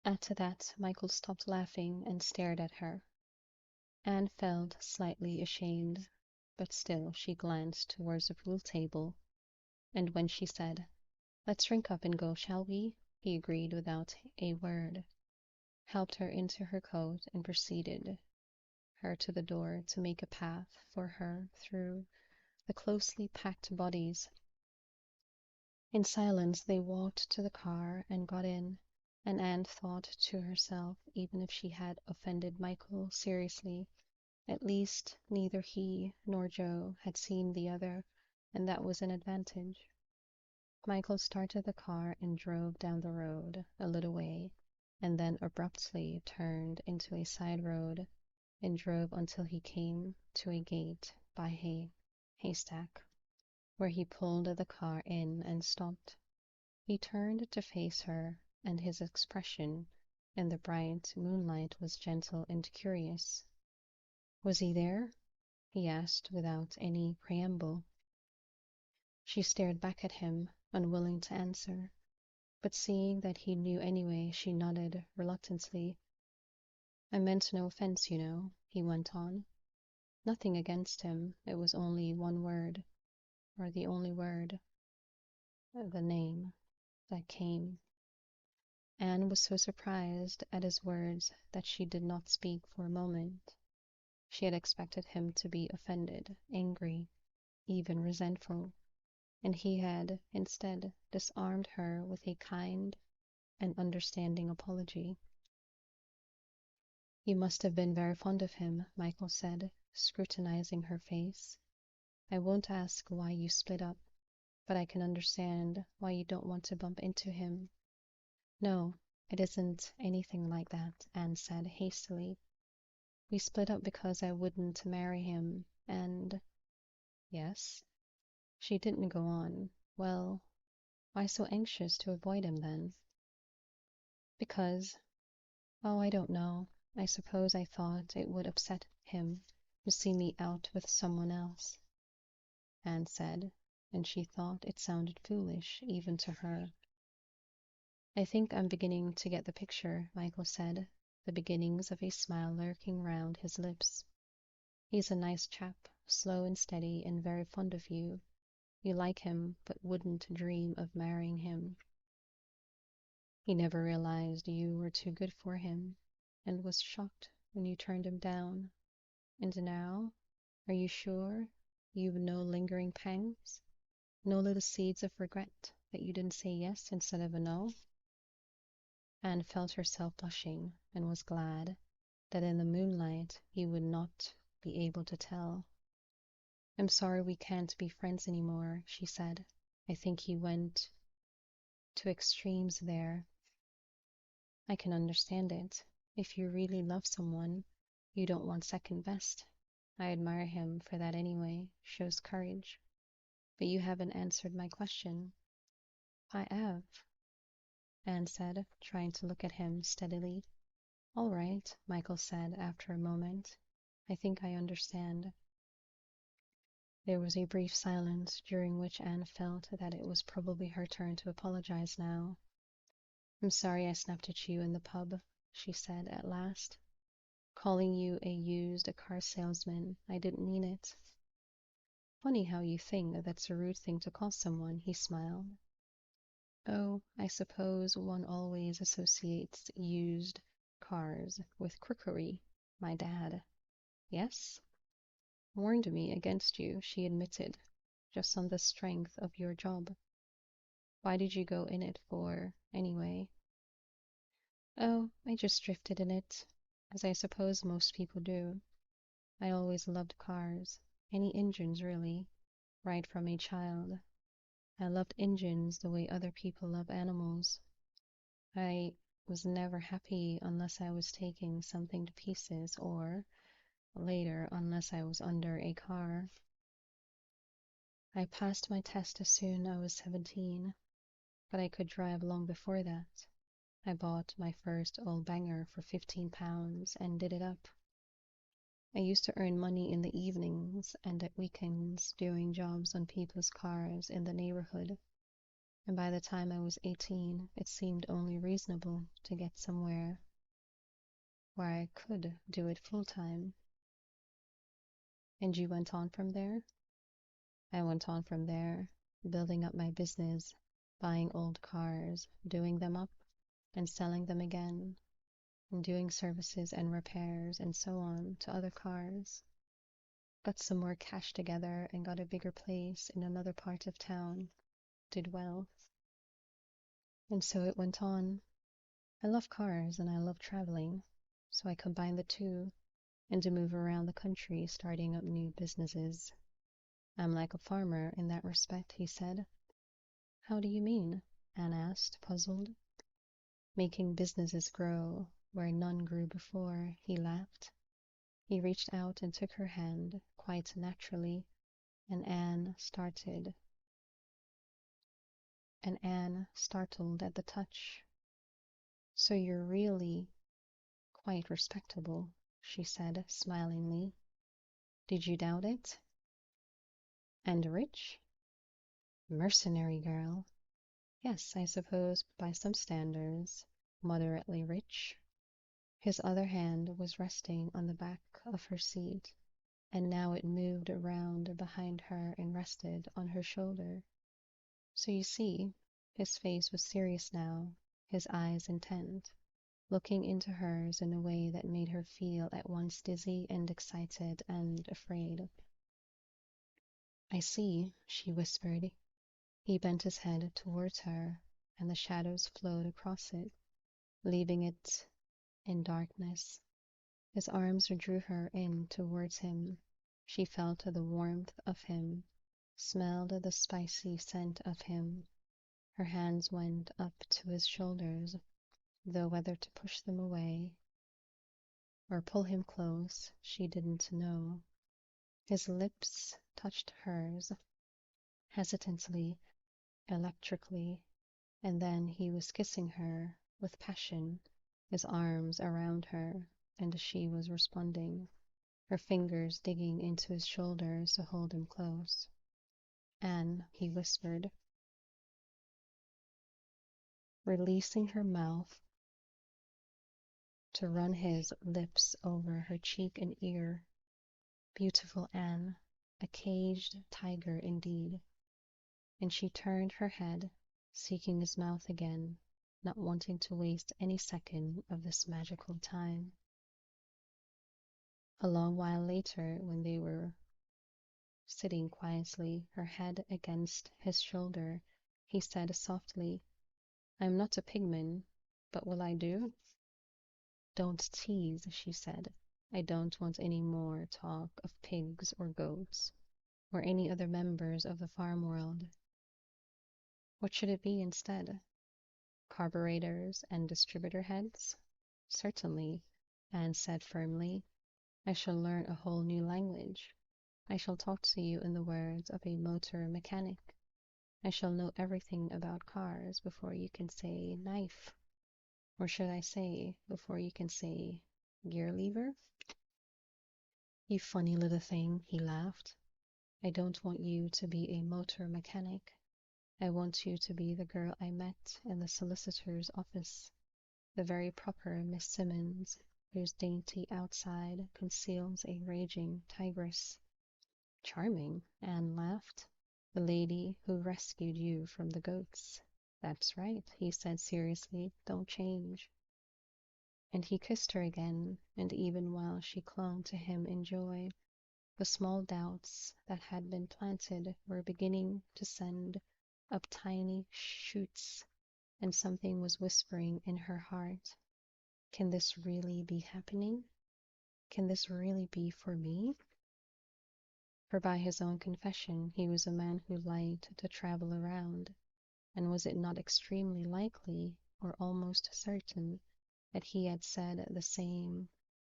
After that, Michael stopped laughing and stared at her. Anne felt slightly ashamed, but still she glanced towards the pool table, and when she said, "Let's drink up and go, shall we?" he agreed without a word, helped her into her coat, and preceded her to the door to make a path for her through the closely packed bodies. In silence they walked to the car and got in, and Anne thought to herself, even if she had offended Michael seriously, at least neither he nor Joe had seen the other, and that was an advantage. Michael started the car and drove down the road a little way, and then abruptly turned into a side road and drove until he came to a gate by a haystack, where he pulled the car in and stopped. He turned to face her, and his expression in the bright moonlight was gentle and curious. Was he there? He asked without any preamble. She stared back at him, unwilling to answer, but seeing that he knew anyway, she nodded reluctantly. "I meant no offense, you know," he went on. Nothing against him. It was only one word, or the only word, the name, that came. Anne was so surprised at his words that she did not speak for a moment. She had expected him to be offended, angry, even resentful, and he had instead disarmed her with a kind and understanding apology. "You must have been very fond of him," Michael said, scrutinizing her face. "I won't ask why you split up, but I can understand why you don't want to bump into him." "No, it isn't anything like that," Anne said hastily. "We split up because I wouldn't marry him, and—" "Yes?" She didn't go on. "Well, why so anxious to avoid him then?" "Because—oh, I don't know. I suppose I thought it would upset him to see me out with someone else," Anne said, and she thought it sounded foolish even to her. "I think I'm beginning to get the picture," Michael said, the beginnings of a smile lurking round his lips. "He's a nice chap, slow and steady, and very fond of you. You like him, but wouldn't dream of marrying him. He never realized you were too good for him, and was shocked when you turned him down. And now, are you sure you've no lingering pangs? No little seeds of regret that you didn't say yes instead of a no?" Anne felt herself blushing, and was glad that in the moonlight he would not be able to tell. "I'm sorry we can't be friends any more," she said. "I think he went to extremes there." "I can understand it. If you really love someone, you don't want second best. I admire him for that anyway. Shows courage. But you haven't answered my question." "I have," Anne said, trying to look at him steadily. "All right," Michael said after a moment. "I think I understand." There was a brief silence, during which Anne felt that it was probably her turn to apologize now. "I'm sorry I snapped at you in the pub," she said at last. "Calling you a used car salesman. I didn't mean it." "Funny how you think that's a rude thing to call someone," he smiled. "Oh, I suppose one always associates used cars with crookery. My dad—" "Yes?" "Warned me against you," she admitted, "just on the strength of your job." "Why did you go in it for, anyway?" "Oh, I just drifted in it, as I suppose most people do. I always loved cars, any engines really, right from a child. I loved engines the way other people love animals. I was never happy unless I was taking something to pieces, or, later, unless I was under a car. I passed my test as soon as I was 17, but I could drive long before that. I bought my first old banger for £15 and did it up. I used to earn money in the evenings and at weekends doing jobs on people's cars in the neighborhood. and by the time I was 18, it seemed only reasonable to get somewhere where I could do it full time. And you went on from there? I went on from there, building up my business, buying old cars, doing them up, and selling them again, and doing services and repairs and so on to other cars. Got some more cash together and got a bigger place in another part of town. Did well. And so it went on. I love cars and I love traveling, so I combined the two and to move around the country starting up new businesses. I'm like a farmer in that respect, he said. How do you mean? Anne asked, puzzled. Making businesses grow where none grew before, he laughed. He reached out and took her hand, quite naturally, and Anne started. And Anne startled at the touch. So you're really quite respectable, she said smilingly. Did you doubt it? And rich? Mercenary girl. Yes, I suppose by some standards, moderately rich. His other hand was resting on the back of her seat, and now it moved around behind her and rested on her shoulder. So you see, his face was serious now, his eyes intent, looking into hers in a way that made her feel at once dizzy and excited and afraid. I see, she whispered. He bent his head towards her, and the shadows flowed across it, leaving it in darkness. His arms drew her in towards him. She felt the warmth of him, smelled the spicy scent of him. Her hands went up to his shoulders, though whether to push them away or pull him close, she didn't know. His lips touched hers, hesitantly, electrically, and then he was kissing her with passion, his arms around her, and she was responding, her fingers digging into his shoulders to hold him close. Anne, he whispered, releasing her mouth to run his lips over her cheek and ear. Beautiful Anne, a caged tiger indeed. And she turned her head, seeking his mouth again, not wanting to waste any second of this magical time. A long while later, when they were sitting quietly, her head against his shoulder, he said softly, I'm not a pigman, but will I do? Don't tease, she said. I don't want any more talk of pigs or goats, or any other members of the farm world. What should it be instead? Carburetors and distributor heads? Certainly, Anne said firmly. I shall learn a whole new language. I shall talk to you in the words of a motor mechanic. I shall know everything about cars before you can say knife. Or should I say, before you can say gear lever? You funny little thing, he laughed. I don't want you to be a motor mechanic. I want you to be the girl I met in the solicitor's office, the very proper Miss Simmons, whose dainty outside conceals a raging tigress. Charming, Anne laughed. The lady who rescued you from the goats. That's right, he said seriously. Don't change. And he kissed her again, and even while she clung to him in joy, the small doubts that had been planted were beginning to send up tiny shoots, and something was whispering in her heart. Can this really be happening? Can this really be for me? For by his own confession, he was a man who liked to travel around, and was it not extremely likely, or almost certain, that he had said the same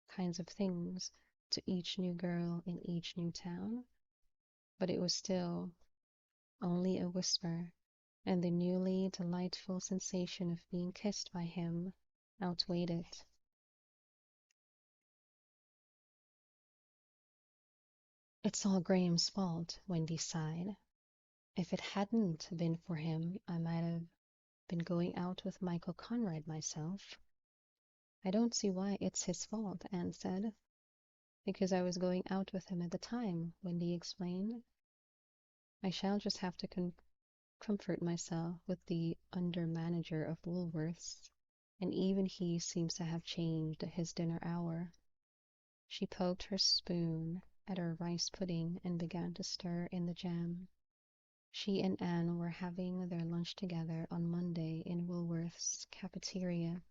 kinds of things to each new girl in each new town? But it was still only a whisper, and the newly delightful sensation of being kissed by him outweighed it. It's all Graham's fault, Wendy sighed. If it hadn't been for him, I might have been going out with Michael Conrad myself. I don't see why it's his fault, Anne said. Because I was going out with him at the time, Wendy explained. I shall just have to comfort myself with the under-manager of Woolworths, and even he seems to have changed his dinner hour. She poked her spoon at her rice pudding and began to stir in the jam. She and Anne were having their lunch together on Monday in Woolworth's cafeteria,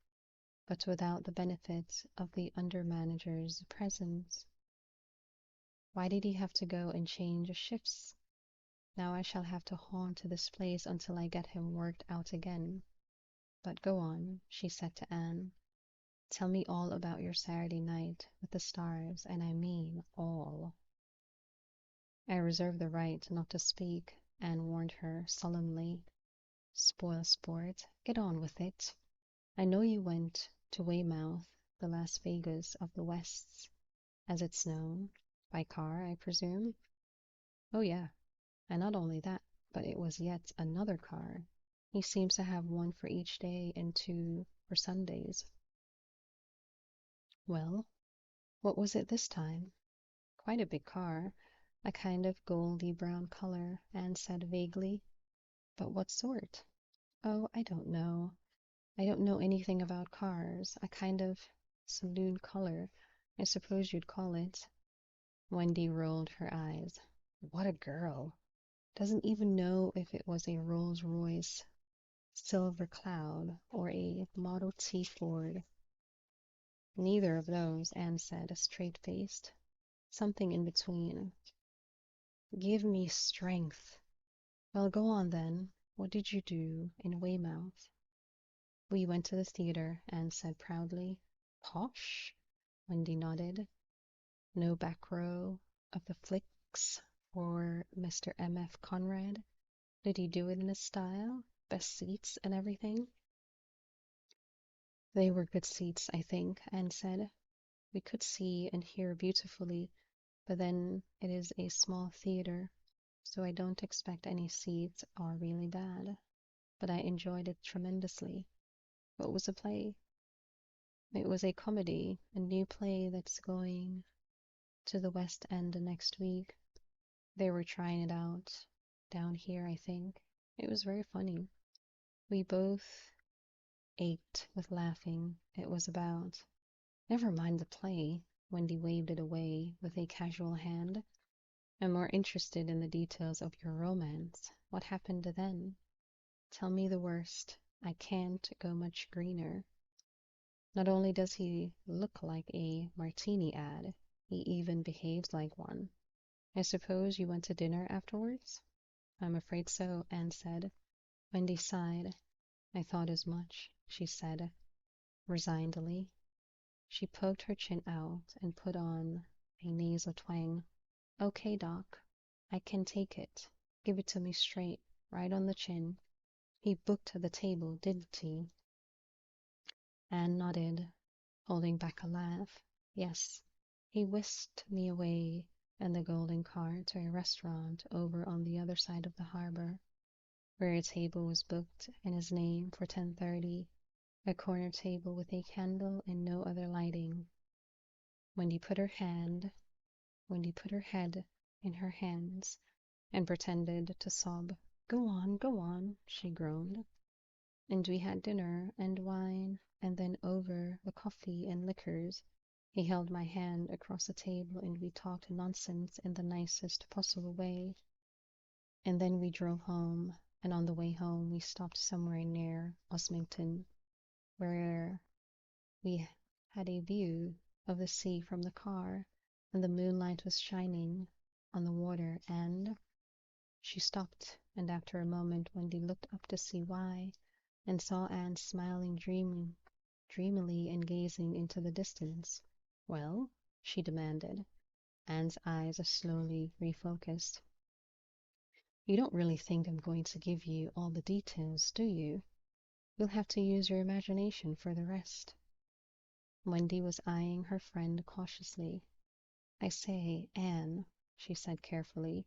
but without the benefit of the under-manager's presence. Why did he have to go and change shifts? Now I shall have to haunt this place until I get him worked out again. But go on, she said to Anne. Tell me all about your Saturday night with the stars, and I mean all. I reserve the right not to speak, Anne warned her solemnly. Spoil sport, get on with it. I know you went to Weymouth, the Las Vegas of the Wests, as it's known, by car, I presume. Oh, yeah, and not only that, but it was yet another car. He seems to have one for each day and two for Sundays. Well, what was it this time? Quite a big car, a kind of goldy brown color, Anne said vaguely. But what sort? Oh, I don't know. I don't know anything about cars. A kind of saloon color, I suppose you'd call it. Wendy rolled her eyes. What a girl! Doesn't even know if it was a Rolls-Royce Silver Cloud or a Model T Ford. Neither of those, Anne said, straight-faced. Something in between. Give me strength. Well, go on then. What did you do in Weymouth? We went to the theater, Anne said proudly. Posh? Wendy nodded. No back row of the flicks for Mr. M.F. Conrad? Did he do it in his style? Best seats and everything? They were good seats, I think, Anne said. We could see and hear beautifully, but then it is a small theater, so I don't expect any seats are really bad. But I enjoyed it tremendously. What was the play? It was a comedy, a new play that's going to the West End next week. They were trying it out down here, I think. It was very funny. We both ached with laughing. It was about... Never mind the play. Wendy waved it away with a casual hand. I'm more interested in the details of your romance. What happened then? Tell me the worst. I can't go much greener. Not only does he look like a martini ad, he even behaves like one. I suppose you went to dinner afterwards? I'm afraid so, Anne said. Wendy sighed. I thought as much, she said, resignedly. She poked her chin out and put on a nasal twang. Okay, Doc, I can take it. Give it to me straight, right on the chin. He booked the table, didn't he? Anne nodded, holding back a laugh. Yes, he whisked me away in the golden car to a restaurant over on the other side of the harbor, where a table was booked in his name for 10:30, a corner table with a candle and no other lighting. Wendy put her head in her hands and pretended to sob. Go on, she groaned. And we had dinner and wine, and then over the coffee and liquors, he held my hand across the table and we talked nonsense in the nicest possible way. And then we drove home, and on the way home we stopped somewhere near Osmington, where we had a view of the sea from the car, and the moonlight was shining on the water, and... She stopped, and after a moment Wendy looked up to see why, and saw Anne smiling dreamily and gazing into the distance. Well? She demanded. Anne's eyes slowly refocused. You don't really think I'm going to give you all the details, do you? You'll have to use your imagination for the rest. Wendy was eyeing her friend cautiously. I say, Anne, she said carefully,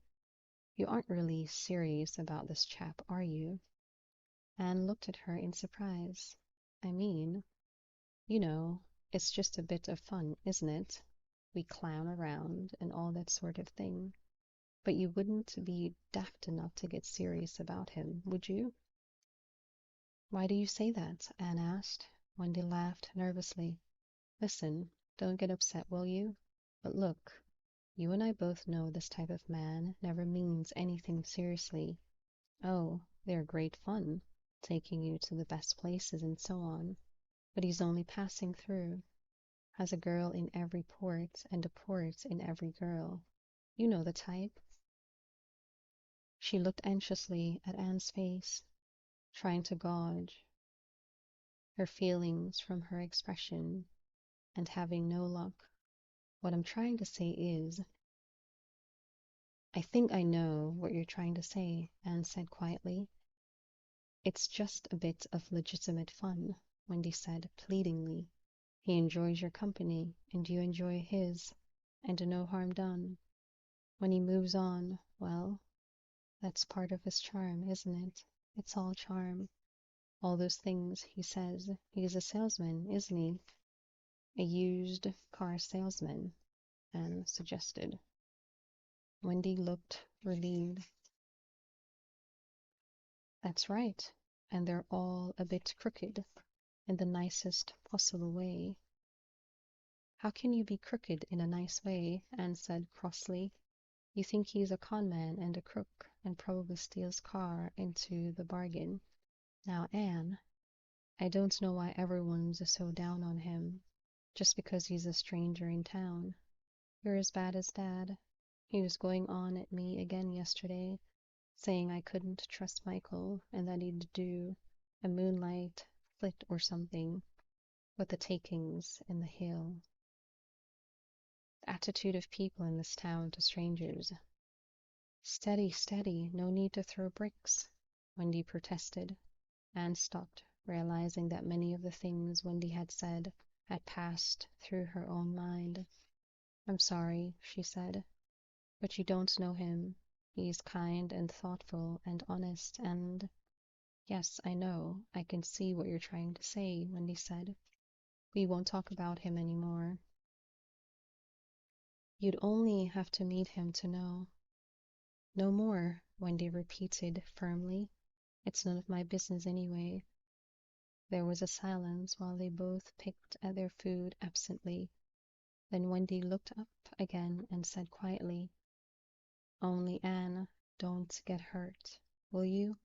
You aren't really serious about this chap, are you? Anne looked at her in surprise. I mean, you know, it's just a bit of fun, isn't it? We clown around and all that sort of thing. But you wouldn't be daft enough to get serious about him, would you? Why do you say that? Anne asked. Wendy laughed nervously. Listen, don't get upset, will you? But look, you and I both know this type of man never means anything seriously. Oh, they're great fun, taking you to the best places and so on. But he's only passing through. Has a girl in every port and a port in every girl. You know the type. She looked anxiously at Anne's face, trying to gauge her feelings from her expression, and having no luck. What I'm trying to say is, I think I know what you're trying to say, Anne said quietly. It's just a bit of legitimate fun, Wendy said pleadingly. He enjoys your company, and you enjoy his, and no harm done. When he moves on, well, that's part of his charm, isn't it? It's all charm. All those things he says. He's a salesman, isn't he? A used car salesman, Anne suggested. Wendy looked relieved. That's right, and they're all a bit crooked, in the nicest possible way. How can you be crooked in a nice way? Anne said crossly. You think he's a con man and a crook, and probably steals car into the bargain. Now, Anne, I don't know why everyone's so down on him, just because he's a stranger in town. You're as bad as Dad. He was going on at me again yesterday, saying I couldn't trust Michael and that he'd do a moonlight flit or something with the takings in the hill. The attitude of people in this town to strangers. Steady, steady, no need to throw bricks, Wendy protested. Anne stopped, realizing that many of the things Wendy had said had passed through her own mind. I'm sorry, she said, but you don't know him. He's kind and thoughtful and honest and— Yes, I know. I can see what you're trying to say, Wendy said. We won't talk about him anymore. You'd only have to meet him to know. No more, Wendy repeated firmly. It's none of my business anyway. There was a silence while they both picked at their food absently. Then Wendy looked up again and said quietly, Only Anne, don't get hurt, will you?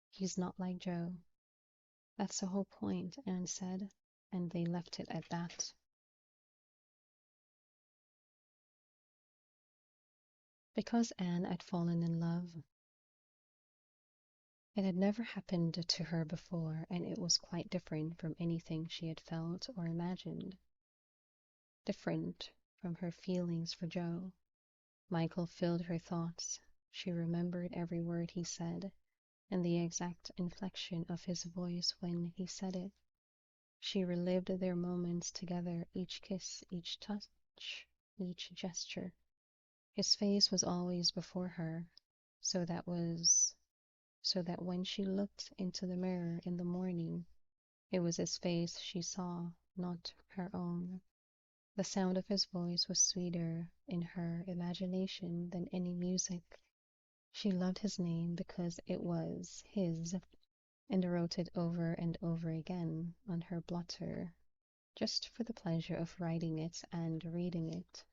He's not like Joe. That's the whole point, Anne said, and they left it at that. Because Anne had fallen in love. It had never happened to her before, and it was quite different from anything she had felt or imagined. Different from her feelings for Joe. Michael filled her thoughts. She remembered every word he said, and the exact inflection of his voice when he said it. She relived their moments together, each kiss, each touch, each gesture. His face was always before her, so that when she looked into the mirror in the morning, it was his face she saw, not her own. The sound of his voice was sweeter in her imagination than any music. She loved his name because it was his, and wrote it over and over again on her blotter, just for the pleasure of writing it and reading it.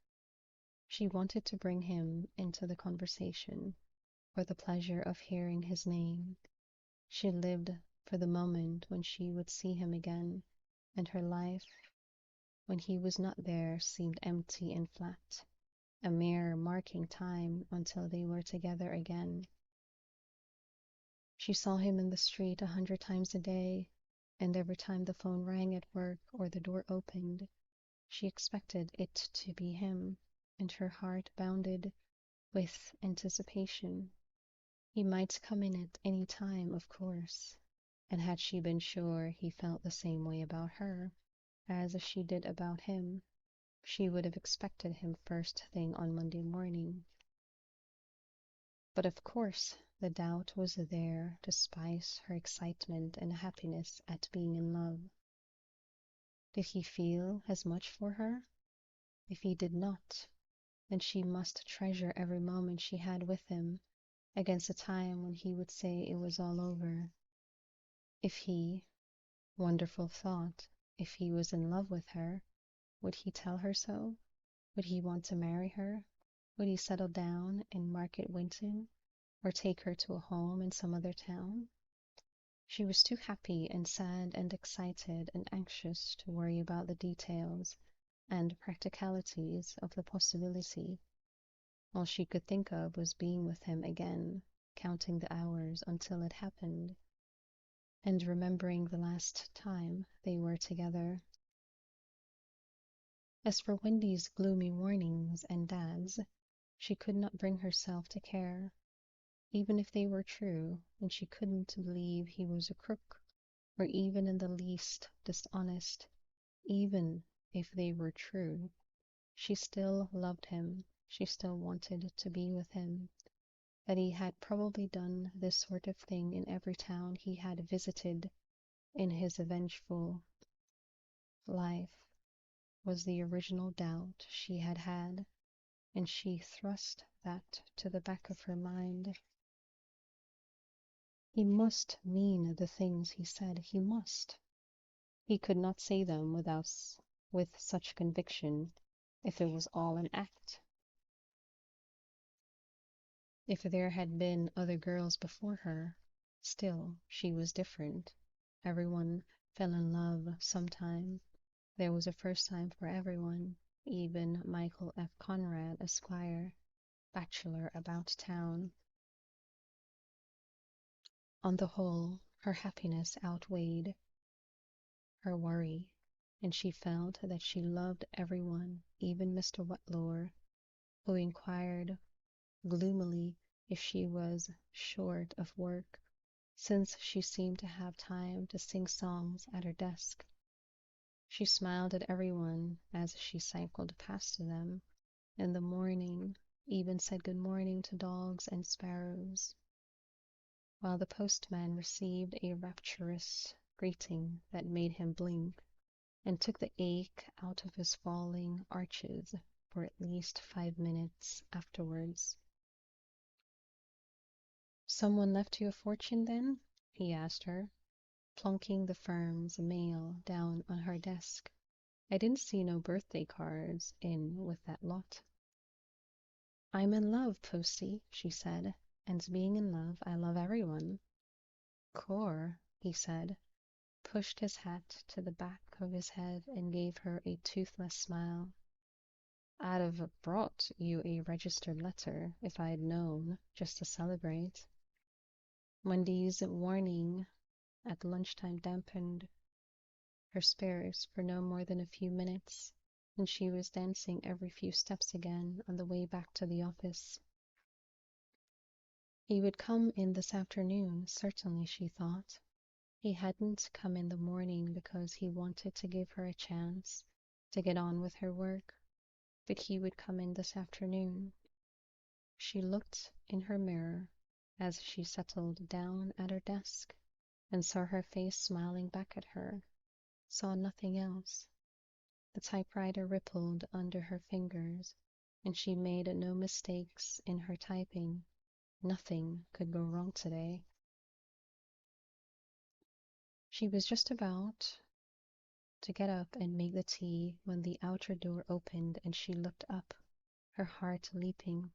She wanted to bring him into the conversation, for the pleasure of hearing his name. She lived for the moment when she would see him again, and her life, when he was not there, seemed empty and flat, a mere marking time until they were together again. She saw him in the street 100 times a day, and every time the phone rang at work or the door opened, she expected it to be him, and her heart bounded with anticipation. He might come in at any time, of course, and had she been sure he felt the same way about her as she did about him, she would have expected him first thing on Monday morning. But of course, the doubt was there to spice her excitement and happiness at being in love. Did he feel as much for her? If he did not, then she must treasure every moment she had with him against the time when he would say it was all over. If he, wonderful thought, if he was in love with her, would he tell her so? Would he want to marry her? Would he settle down in Market Winton, or take her to a home in some other town? She was too happy and sad and excited and anxious to worry about the details and practicalities of the possibility. All she could think of was being with him again, counting the hours until it happened, and remembering the last time they were together. As for Wendy's gloomy warnings and Dad's, she could not bring herself to care, even if they were true, and she couldn't believe he was a crook, or even in the least dishonest. Even if they were true, she still loved him. She still wanted to be with him. That he had probably done this sort of thing in every town he had visited in his vengeful life was the original doubt she had had, and she thrust that to the back of her mind. He must mean the things he said. He must. He could not say them with such conviction if it was all an act. If there had been other girls before her, still she was different. Everyone fell in love sometime. There was a first time for everyone, even Michael F. Conrad, Esquire, bachelor about town. On the whole, her happiness outweighed her worry, and she felt that she loved everyone, even Mr. Whitelaw, who inquired gloomily if she was short of work, since she seemed to have time to sing songs at her desk. She smiled at everyone as she cycled past them in the morning, even said good morning to dogs and sparrows, while the postman received a rapturous greeting that made him blink and took the ache out of his falling arches for at least 5 minutes afterwards. "Someone left you a fortune, then?" he asked her, plunking the firm's mail down on her desk. "I didn't see no birthday cards in with that lot." "I'm in love, Posty," she said, "and being in love, I love everyone." "Core," he said, pushed his hat to the back of his head and gave her a toothless smile. "I'd have brought you a registered letter if I'd known, just to celebrate." Wendy's warning at lunchtime dampened her spirits for no more than a few minutes, and she was dancing every few steps again on the way back to the office. He would come in this afternoon, certainly, she thought. He hadn't come in the morning because he wanted to give her a chance to get on with her work, but he would come in this afternoon. She looked in her mirror as she settled down at her desk and saw her face smiling back at her, saw nothing else. The typewriter rippled under her fingers, and she made no mistakes in her typing. Nothing could go wrong today. She was just about to get up and make the tea when the outer door opened and she looked up, her heart leaping.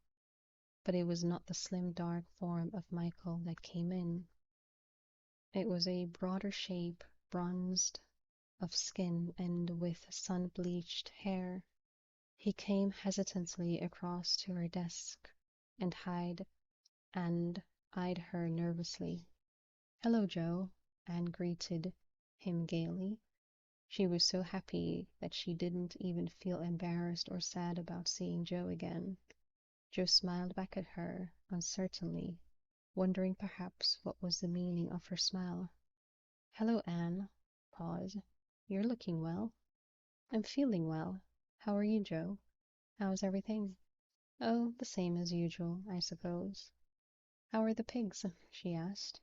But it was not the slim, dark form of Michael that came in. It was a broader shape, bronzed of skin and with sun-bleached hair. He came hesitantly across to her desk and eyed her nervously. "Hello, Joe," Anne greeted him gaily. She was so happy that she didn't even feel embarrassed or sad about seeing Joe again. Joe smiled back at her uncertainly, wondering perhaps what was the meaning of her smile. "Hello, Anne." Pause. "You're looking well." "I'm feeling well. How are you, Joe? How's everything?" "Oh, the same as usual, I suppose." How are the pigs? She asked.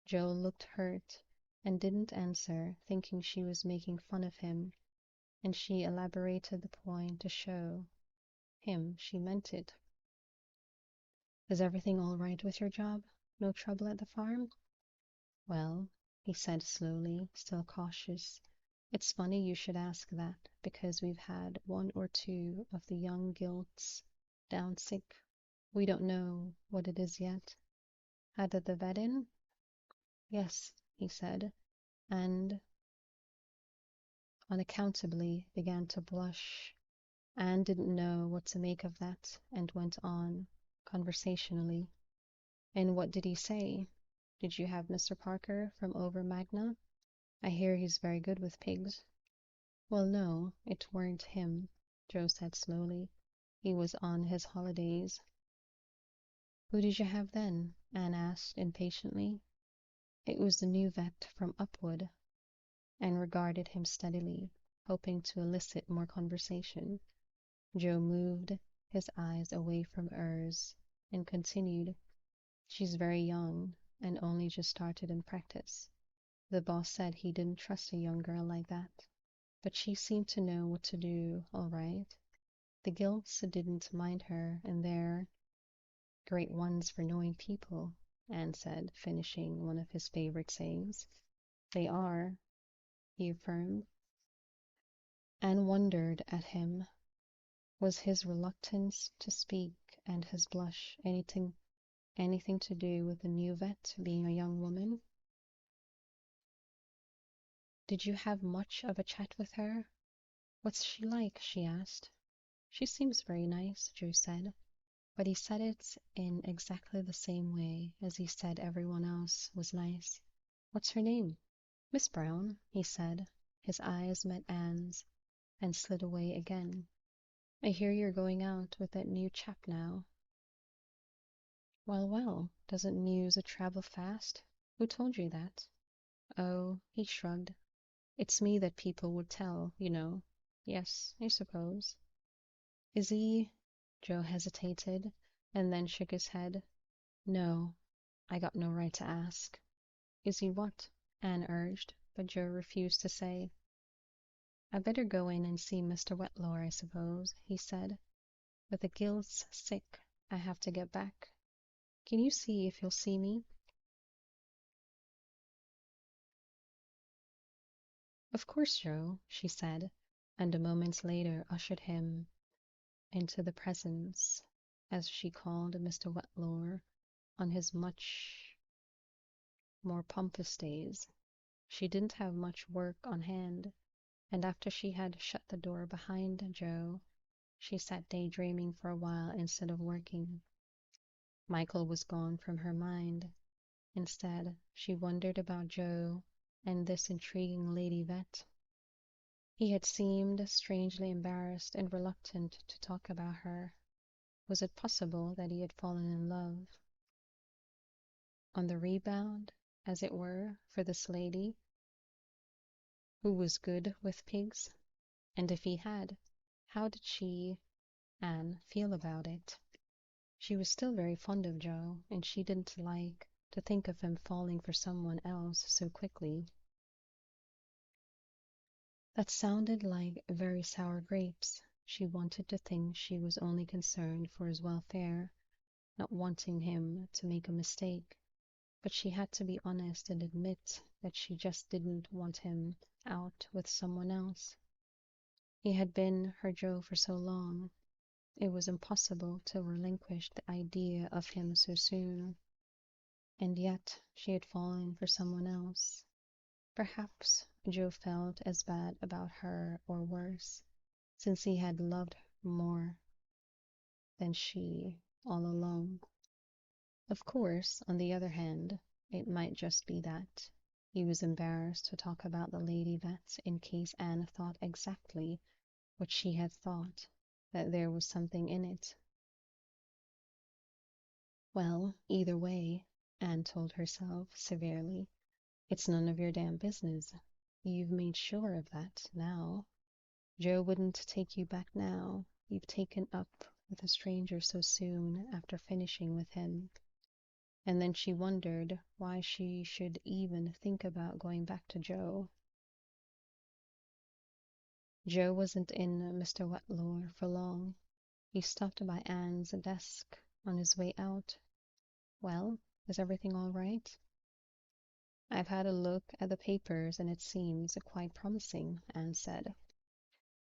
Joe looked hurt and didn't answer, thinking she was making fun of him, and she elaborated the point to show him she meant it. Is everything all right with your job? No trouble at the farm? Well, he said slowly, still cautious, it's funny you should ask that, because we've had one or two of the young gilts down sick. We don't know what it is yet. Had the vet in? Yes, he said, and unaccountably began to blush. Anne didn't know what to make of that, and went on, conversationally. And what did he say? Did you have Mr. Parker from over Magna? I hear he's very good with pigs. Well, no, it weren't him, Joe said slowly. He was on his holidays. Who did you have then? Anne asked impatiently. It was the new vet from Upwood, and regarded him steadily, hoping to elicit more conversation. Joe moved his eyes away from hers and continued. She's very young and only just started in practice. The boss said he didn't trust a young girl like that, but she seemed to know what to do all right. The Gilts didn't mind her, and they're great ones for knowing people, Anne said, finishing one of his favorite sayings. They are, he affirmed. Anne wondered at him. Was his reluctance to speak and his blush anything to do with the new vet being a young woman? Did you have much of a chat with her? What's she like? She asked. She seems very nice, Joe said, but he said it in exactly the same way as he said everyone else was nice. What's her name? Miss Brown, he said. His eyes met Anne's and slid away again. I hear you're going out with that new chap now. Well, well, doesn't news travel fast? Who told you that? Oh, he shrugged. It's me that people would tell, you know. Yes, I suppose. Is he? Joe hesitated, and then shook his head. No, I got no right to ask. Is he what? Anne urged, but Joe refused to say. I better go in and see Mr. Whitelaw, I suppose, he said. But the Gilt's sick. I have to get back. Can you see if he'll see me? Of course, Joe, she said, and a moment later ushered him into the presence, as she called Mr. Whitelaw on his much more pompous days. She didn't have much work on hand, and after she had shut the door behind Joe, she sat daydreaming for a while instead of working. Michael was gone from her mind. Instead, she wondered about Joe and this intriguing lady vet. He had seemed strangely embarrassed and reluctant to talk about her. Was it possible that he had fallen in love? On the rebound, as it were, for this lady who was good with pigs? And if he had, how did she, Anne, feel about it? She was still very fond of Joe, and she didn't like to think of him falling for someone else so quickly. That sounded like very sour grapes. She wanted to think she was only concerned for his welfare, not wanting him to make a mistake. But she had to be honest and admit that she just didn't want him out with someone else. He had been her Joe for so long. It was impossible to relinquish the idea of him so soon. And yet she had fallen for someone else. Perhaps Joe felt as bad about her or worse, since he had loved her more than she all along. Of course, on the other hand, it might just be that he was embarrassed to talk about the lady vet in case Anne thought exactly what she had thought, that there was something in it. Well, either way, Anne told herself severely, it's none of your damn business. You've made sure of that now. Joe wouldn't take you back now. You've taken up with a stranger so soon after finishing with him. and then she wondered why she should even think about going back to Joe. Joe wasn't in Mr. Wetmore for long. He stopped by Anne's desk on his way out. Well, is everything all right? I've had a look at the papers and it seems quite promising, Anne said.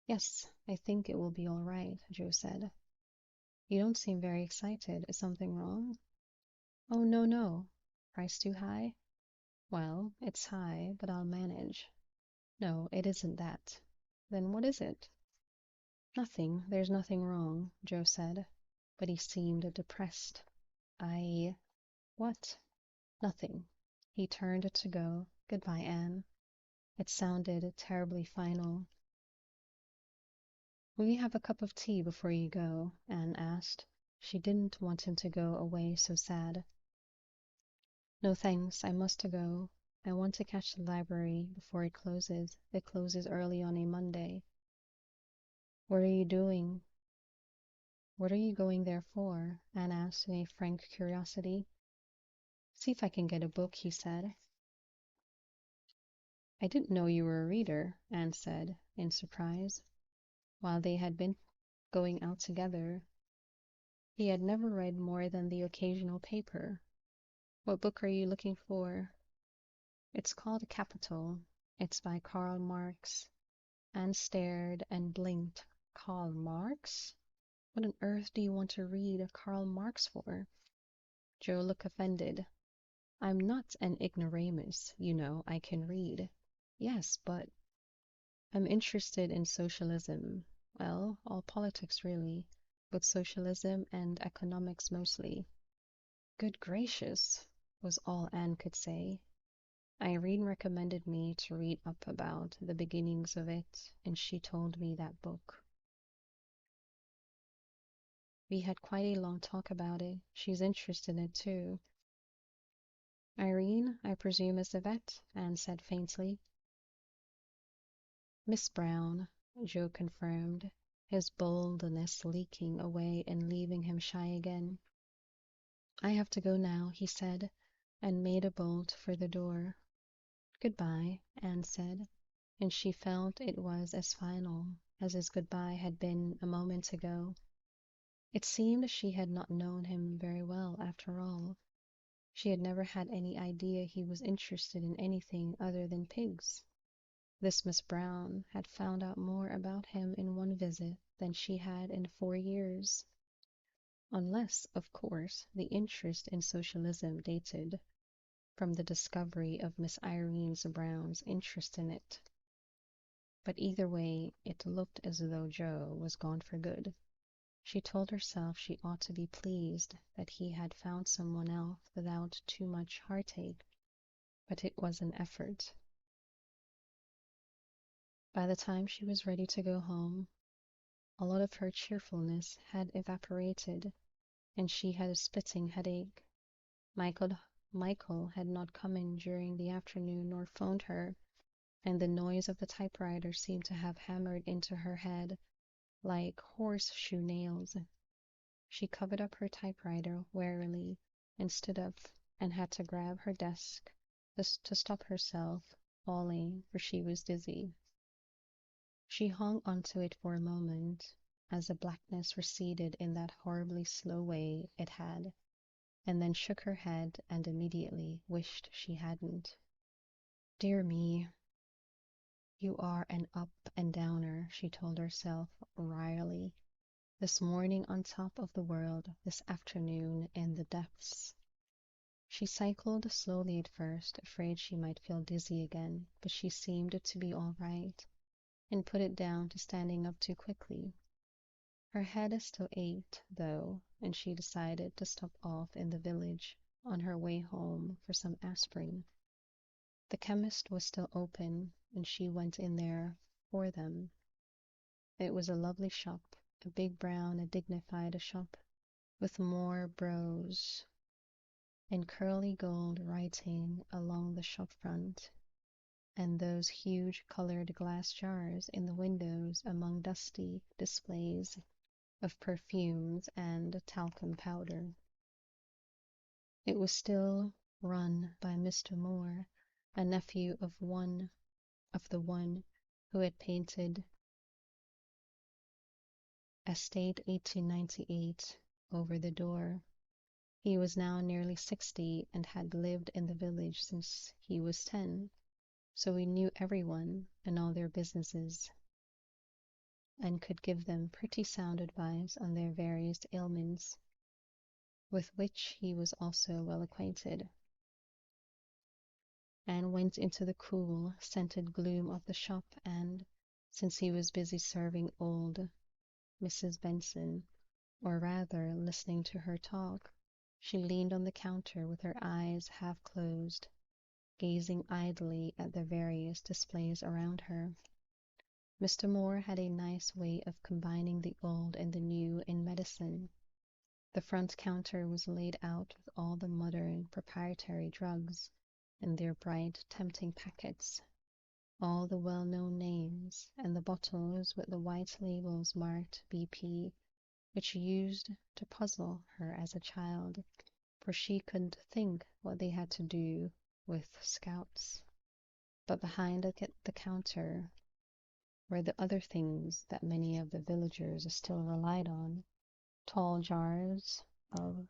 Yes, I think it will be all right, Joe said. You don't seem very excited. Is something wrong? Oh, no, no. Price too high? Well, it's high, but I'll manage. No, it isn't that. Then what is it? Nothing. There's nothing wrong, Joe said, but he seemed depressed. What? Nothing. He turned to go. Goodbye, Anne. It sounded terribly final. Will you have a cup of tea before you go? Anne asked. She didn't want him to go away so sad. No thanks, I must go. I want to catch the library before it closes. It closes early on a Monday. What are you doing? What are you going there for? Anne asked in a frank curiosity. See if I can get a book, he said. I didn't know you were a reader, Anne said in surprise. While they had been going out together, he had never read more than the occasional paper. What book are you looking for? It's called Capital. It's by Karl Marx. Anne stared and blinked. Karl Marx? What on earth do you want to read Karl Marx for? Joe looked offended. I'm not an ignoramus, you know, I can read. Yes, but I'm interested in socialism. Well, all politics really, but socialism and economics mostly. Good gracious, was all Anne could say. Irene recommended me to read up about the beginnings of it, and she told me that book. We had quite a long talk about it. She's interested in it too. Irene, I presume, is the vet, Anne said faintly. Miss Brown, Joe confirmed, his boldness leaking away and leaving him shy again. I have to go now, he said, and made a bolt for the door. Goodbye, Anne said, and she felt it was as final as his goodbye had been a moment ago. It seemed she had not known him very well after all. She had never had any idea he was interested in anything other than pigs. This Miss Brown had found out more about him in one visit than she had in 4 years. Unless, of course, the interest in socialism dated from the discovery of Miss Irene Brown's interest in it. But either way, it looked as though Joe was gone for good. She told herself she ought to be pleased that he had found someone else without too much heartache, but it was an effort. By the time she was ready to go home, a lot of her cheerfulness had evaporated, and she had a splitting headache. Michael had not come in during the afternoon nor phoned her, and the noise of the typewriter seemed to have hammered into her head like horseshoe nails. She covered up her typewriter wearily and stood up and had to grab her desk to stop herself falling, for she was dizzy. She hung onto it for a moment as the blackness receded in that horribly slow way it had, and then shook her head and immediately wished she hadn't. Dear me, you are an up and downer, she told herself wryly. This morning on top of the world, this afternoon in the depths. She cycled slowly at first, afraid she might feel dizzy again, but she seemed to be all right, and put it down to standing up too quickly. Her head still ached, though, and she decided to stop off in the village on her way home for some aspirin. The chemist was still open, and she went in there for them. It was a lovely shop, a big brown, dignified shop, with more brooches and curly gold writing along the shop front, and those huge colored glass jars in the windows among dusty displays of perfumes and talcum powder. It was still run by Mr. Moore, a nephew of the one who had painted Estate 1898 over the door. He was now nearly 60 and had lived in the village since he was 10, so he knew everyone and all their businesses, and could give them pretty sound advice on their various ailments, with which he was also well acquainted. Anne went into the cool, scented gloom of the shop, and, since he was busy serving old Mrs. Benson, or rather listening to her talk, she leaned on the counter with her eyes half closed, gazing idly at the various displays around her. Mr. Moore had a nice way of combining the old and the new in medicine. The front counter was laid out with all the modern proprietary drugs in their bright, tempting packets, all the well-known names, and the bottles with the white labels marked BP, which used to puzzle her as a child, for she couldn't think what they had to do with scouts. But behind the counter were the other things that many of the villagers still relied on: tall jars of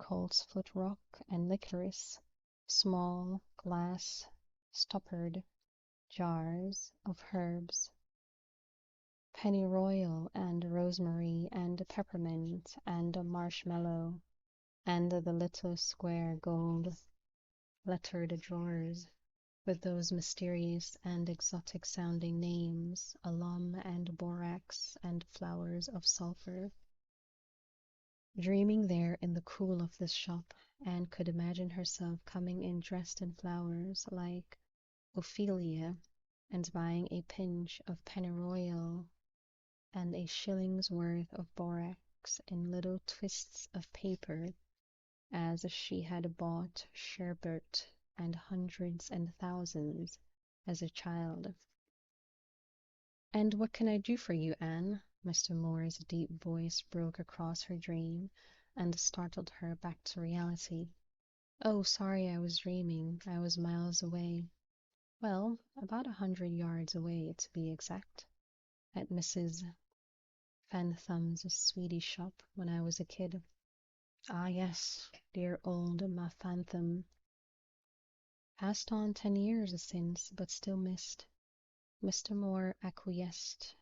coltsfoot rock and licorice, small glass stoppered jars of herbs, pennyroyal and rosemary and peppermint and marshmallow, and the little square gold lettered drawers with those mysterious and exotic sounding names, alum and borax and flowers of sulphur. Dreaming there in the cool of this shop, Anne could imagine herself coming in dressed in flowers like Ophelia, and buying a pinch of pennyroyal and a shilling's worth of borax in little twists of paper, as she had bought sherbet and hundreds and thousands as a child. "And what can I do for you, Anne?" Mr. Moore's deep voice broke across her dream and startled her back to reality. "Oh, sorry, I was dreaming. I was miles away. Well, about 100 yards away, to be exact, at Mrs. Fantham's sweetie shop when I was a kid." "Ah, yes, dear old Ma Fantham. Passed on 10 years since, but still missed." Mr. Moore acquiesced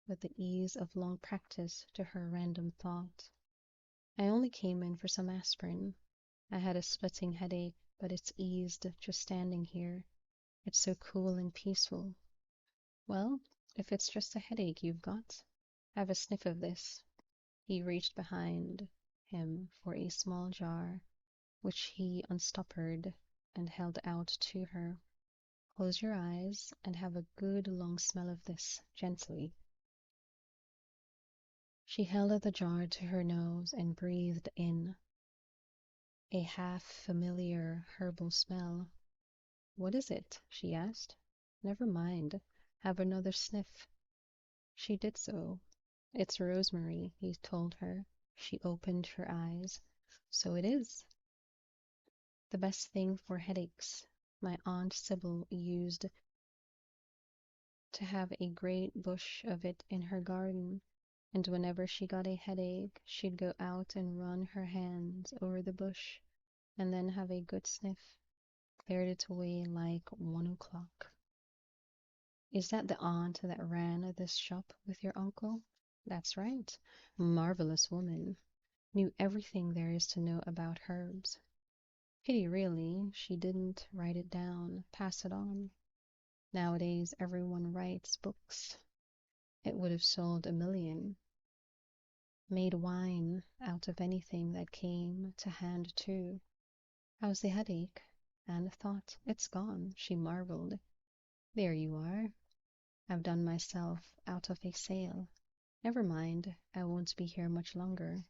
with the ease of long practice to her random thought. "I only came in for some aspirin. I had a splitting headache, but it's eased just standing here. It's so cool and peaceful. Well, if it's just a headache you've got, have a sniff of this." He reached behind him for a small jar, which he unstoppered and held out to her. "Close your eyes and have a good long smell of this, gently." She held the jar to her nose and breathed in a half-familiar herbal smell. "What is it?" she asked. "Never mind. Have another sniff." She did so. "It's rosemary," he told her. She opened her eyes. "So it is. The best thing for headaches. My Aunt Sybil used to have a great bush of it in her garden, and whenever she got a headache, she'd go out and run her hands over the bush, and then have a good sniff. Cleared it away like 1 o'clock." "Is that the aunt that ran this shop with your uncle?" "That's right. Marvelous woman. Knew everything there is to know about herbs. Pity, really, she didn't write it down, pass it on. Nowadays everyone writes books. It would have sold 1,000,000. Made wine out of anything that came to hand, too. How's the headache?" Anne thought. "It's gone," she marveled. "There you are. I've done myself out of a sale. Never mind, I won't be here much longer."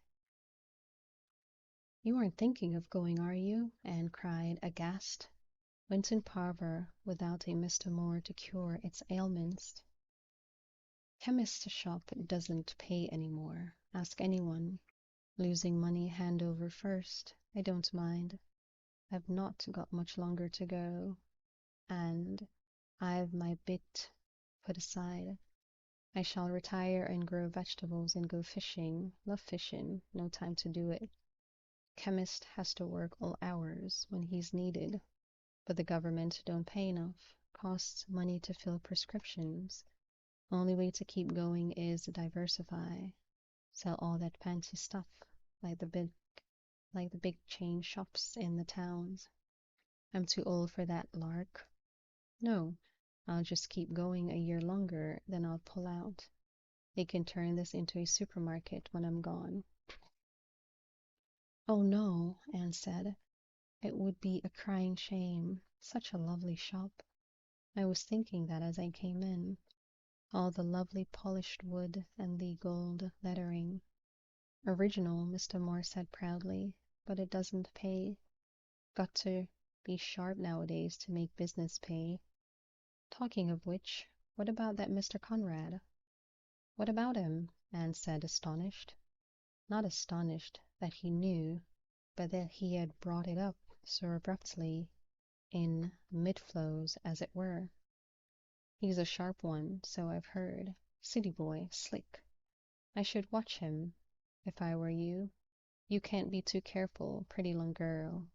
"You aren't thinking of going, are you?" Anne cried, aghast. Winton Parver without a Mr. Moore to cure its ailments? Chemist's shop doesn't pay any more. Ask anyone. Losing money hand over first, I don't mind. I've not got much longer to go, and I've my bit put aside. I shall retire and grow vegetables and go fishing. Love fishing, no time to do it. Chemist has to work all hours when he's needed, but the government don't pay enough. Costs money to fill prescriptions. Only way to keep going is to diversify. Sell all that fancy stuff, like the big chain shops in the towns. I'm too old for that lark. No, I'll just keep going a year longer, then I'll pull out. They can turn this into a supermarket when I'm gone. Oh no, Anne said. It would be a crying shame. Such a lovely shop. I was thinking that as I came in. All the lovely polished wood and the gold lettering. Original, Mr. Moore said proudly, but it doesn't pay. Got to be sharp nowadays to make business pay. Talking of which, what about that Mr. Conrad? What about him? Anne said, astonished. Not astonished that he knew, but that he had brought it up so abruptly, in mid-flows, as it were. He's a sharp one, so I've heard. City boy, slick. I should watch him, if I were you. You can't be too careful, pretty young girl.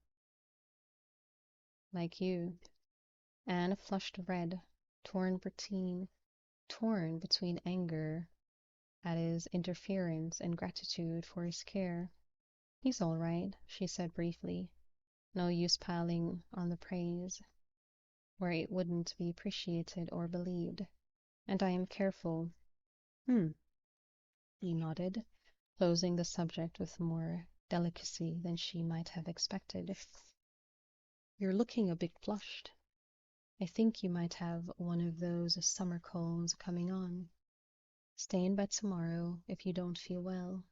Like you. Anne flushed red, torn between anger at his interference and gratitude for his care. He's all right, she said briefly. No use piling on the praise where it wouldn't be appreciated or believed. And I am careful. Hmm. He nodded, closing the subject with more delicacy than she might have expected. You're looking a bit flushed. I think you might have one of those summer colds coming on. Stay in bed tomorrow if you don't feel well.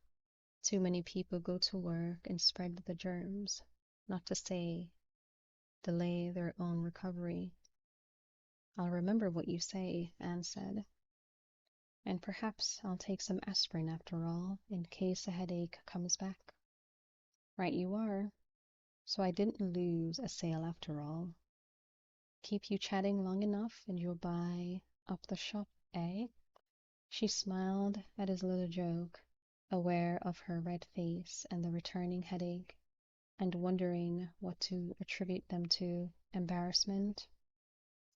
Too many people go to work and spread the germs, not to say delay their own recovery. I'll remember what you say, Anne said. And perhaps I'll take some aspirin after all, in case a headache comes back. Right you are. So I didn't lose a sale after all. Keep you chatting long enough and you'll buy up the shop, eh? She smiled at his little joke, aware of her red face and the returning headache, and wondering what to attribute them to, embarrassment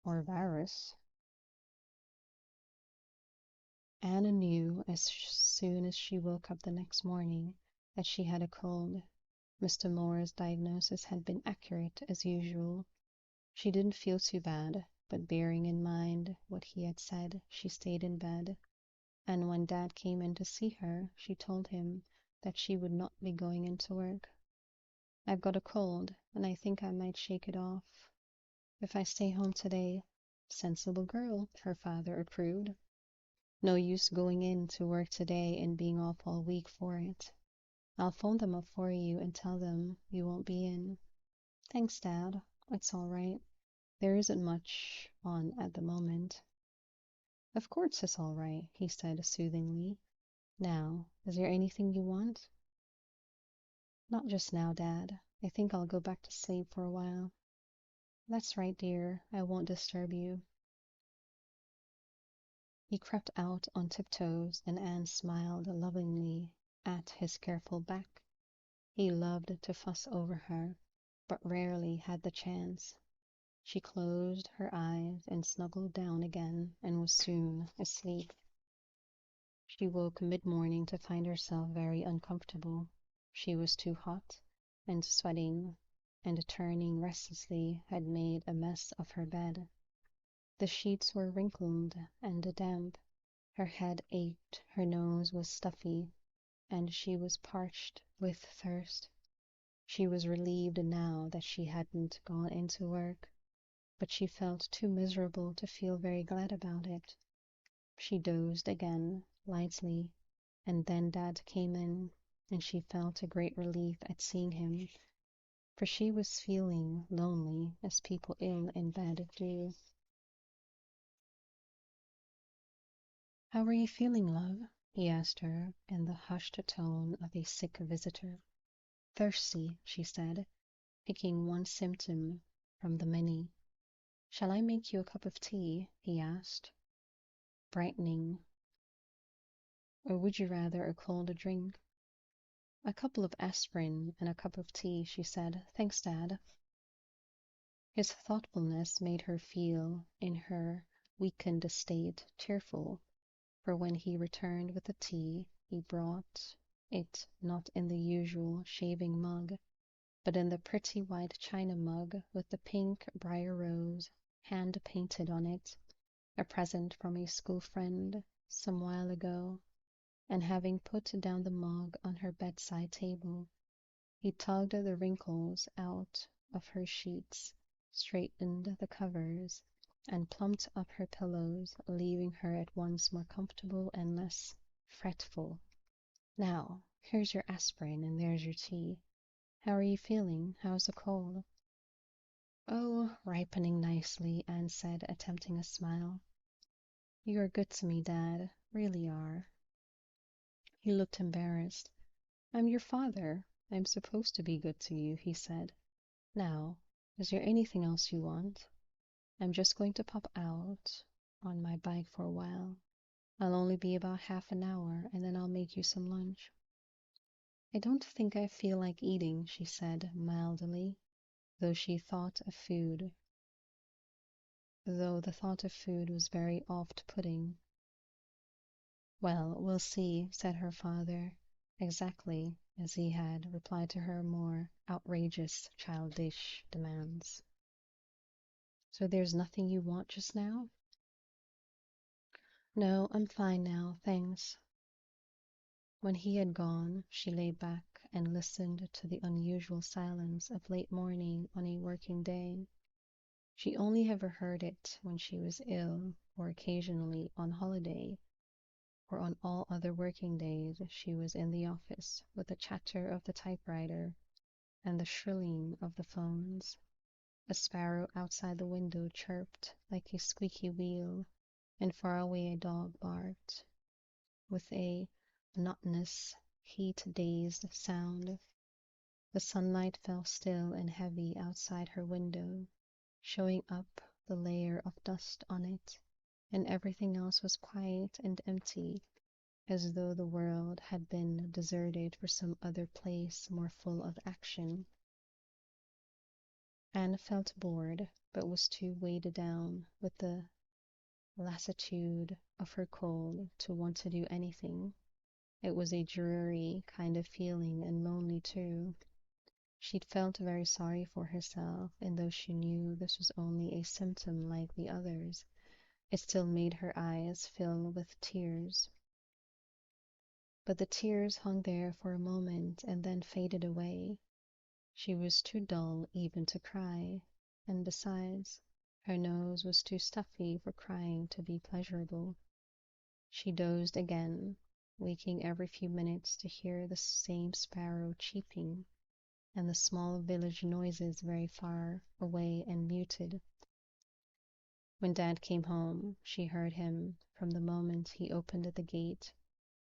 or virus. Anna knew as soon as she woke up the next morning that she had a cold. Mr. Moore's diagnosis had been accurate as usual. She didn't feel too bad, but bearing in mind what he had said, she stayed in bed. And when Dad came in to see her, she told him that she would not be going into work. I've got a cold, and I think I might shake it off if I stay home today. Sensible girl, her father approved. No use going in to work today and being off all week for it. I'll phone them up for you and tell them you won't be in. Thanks, Dad. It's all right. There isn't much on at the moment. Of course it's all right, he said soothingly. Now, is there anything you want? Not just now, Dad. I think I'll go back to sleep for a while. That's right, dear. I won't disturb you. He crept out on tiptoes, and Anne smiled lovingly at his careful back. He loved to fuss over her, but rarely had the chance. She closed her eyes and snuggled down again and was soon asleep. She woke mid-morning to find herself very uncomfortable. She was too hot, and sweating and turning restlessly had made a mess of her bed. The sheets were wrinkled and damp. Her head ached, her nose was stuffy, and she was parched with thirst. She was relieved now that she hadn't gone into work, but she felt too miserable to feel very glad about it. She dozed again, lightly, and then Dad came in, and she felt a great relief at seeing him, for she was feeling lonely, as people ill in bed do. How are you feeling, love? he asked her in the hushed tone of a sick visitor. Thirsty, she said, picking one symptom from the many. Shall I make you a cup of tea? He asked, brightening. Or would you rather a cold drink? A couple of aspirin and a cup of tea, she said. Thanks, Dad. His thoughtfulness made her feel, in her weakened state, cheerful, for when he returned with the tea, he brought it not in the usual shaving mug, but in the pretty white china mug with the pink briar rose hand-painted on it, a present from a school friend some while ago, and having put down the mug on her bedside table, he tugged the wrinkles out of her sheets, straightened the covers, and plumped up her pillows, leaving her at once more comfortable and less fretful. Now, here's your aspirin and there's your tea. How are you feeling? How's the cold? Oh, ripening nicely, Anne said, attempting a smile. You are good to me, Dad, really are. He looked embarrassed. I'm your father. I'm supposed to be good to you, he said. Now, is there anything else you want? I'm just going to pop out on my bike for a while. I'll only be about half an hour, and then I'll make you some lunch. I don't think I feel like eating, she said mildly, though the thought of food was very oft-putting. Well, we'll see, said her father, exactly as he had replied to her more outrageous, childish demands. So there's nothing you want just now? No, I'm fine now, thanks. When he had gone, she lay back and listened to the unusual silence of late morning on a working day. She only ever heard it when she was ill, or occasionally on holiday, for on all other working days she was in the office with the chatter of the typewriter and the shrilling of the phones. A sparrow outside the window chirped like a squeaky wheel, and far away a dog barked with a monotonous, heat-dazed sound. The sunlight fell still and heavy outside her window, showing up the layer of dust on it, and everything else was quiet and empty, as though the world had been deserted for some other place more full of action. Anne felt bored, but was too weighed down with the lassitude of her cold to want to do anything. It was a dreary kind of feeling, and lonely too. She'd felt very sorry for herself, and though she knew this was only a symptom like the others, it still made her eyes fill with tears. But the tears hung there for a moment and then faded away. She was too dull even to cry, and besides, her nose was too stuffy for crying to be pleasurable. She dozed again, waking every few minutes to hear the same sparrow cheeping, and the small village noises very far away and muted. When Dad came home, she heard him from the moment he opened the gate,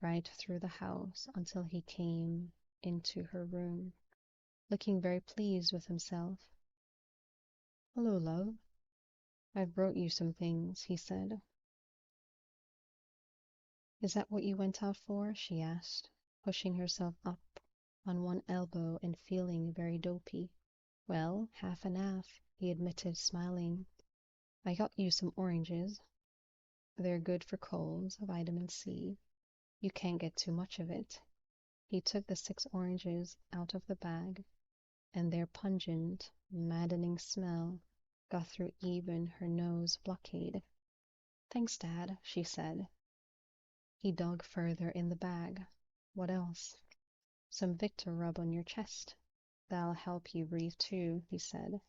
right through the house until he came into her room, looking very pleased with himself. Hello, love. I've brought you some things, he said. Is that what you went out for? She asked, pushing herself up on one elbow and feeling very dopey. Well, half and half, he admitted, smiling. I got you some oranges. They're good for colds, vitamin C. You can't get too much of it. He took the 6 oranges out of the bag, and their pungent, maddening smell got through even her nose blockade. Thanks, Dad, she said. He dug further in the bag. What else? Some Victor rub on your chest. That'll help you breathe too, he said,